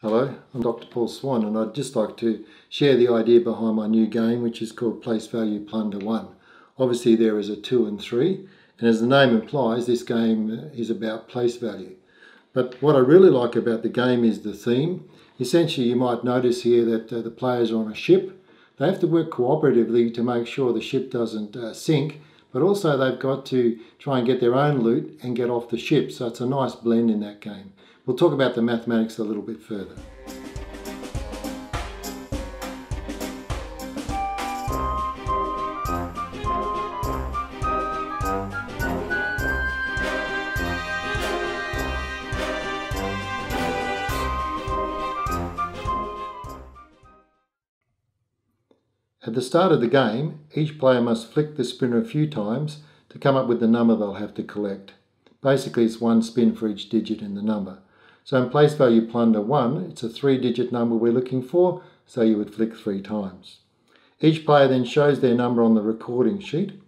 Hello, I'm Dr. Paul Swan, and I'd just like to share the idea behind my new game, which is called Place Value Plunder 1. Obviously there is a 2 and 3, and as the name implies, this game is about place value. But what I really like about the game is the theme. Essentially, you might notice here that the players are on a ship. They have to work cooperatively to make sure the ship doesn't sink, but also they've got to try and get their own loot and get off the ship. So it's a nice blend in that game. We'll talk about the mathematics a little bit further. At the start of the game, each player must flick the spinner a few times to come up with the number they'll have to collect. Basically, it's one spin for each digit in the number. So in Place Value Plunder 1, it's a 3-digit number we're looking for, so you would flick 3 times. Each player then shows their number on the recording sheet,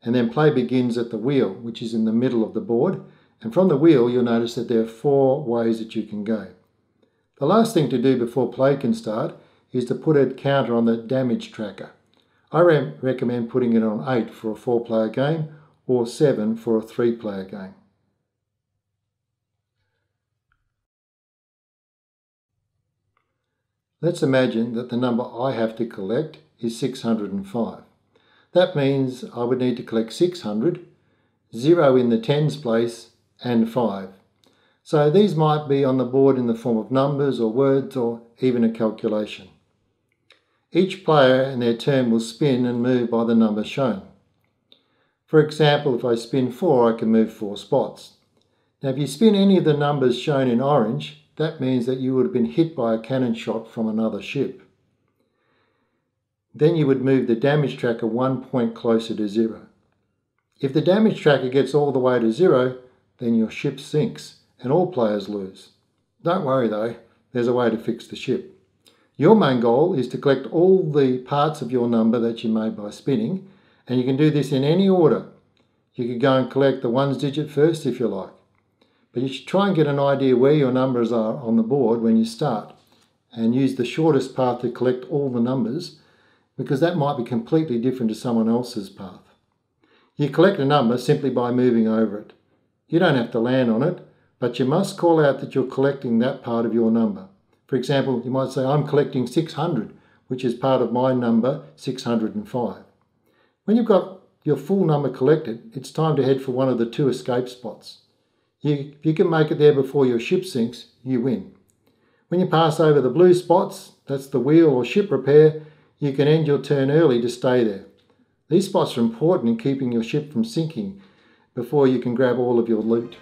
and then play begins at the wheel, which is in the middle of the board, and from the wheel you'll notice that there are 4 ways that you can go. The last thing to do before play can start is to put a counter on the damage tracker. I recommend putting it on 8 for a 4-player game or 7 for a 3-player game. Let's imagine that the number I have to collect is 605. That means I would need to collect 600, 0 in the tens place, and 5. So these might be on the board in the form of numbers or words or even a calculation. Each player in their turn will spin and move by the number shown. For example, if I spin 4, I can move 4 spots. Now if you spin any of the numbers shown in orange, that means that you would have been hit by a cannon shot from another ship. Then you would move the damage tracker 1 point closer to 0. If the damage tracker gets all the way to 0, then your ship sinks and all players lose. Don't worry though, there's a way to fix the ship. Your main goal is to collect all the parts of your number that you made by spinning, and you can do this in any order. You could go and collect the 1s digit first if you like. But you should try and get an idea where your numbers are on the board when you start, and use the shortest path to collect all the numbers, because that might be completely different to someone else's path. You collect a number simply by moving over it. You don't have to land on it, but you must call out that you're collecting that part of your number. For example, you might say, I'm collecting 600, which is part of my number 605. When you've got your full number collected, it's time to head for one of the 2 escape spots. If you can make it there before your ship sinks, you win. When you pass over the blue spots, that's the wheel or ship repair, you can end your turn early to stay there. These spots are important in keeping your ship from sinking before you can grab all of your loot.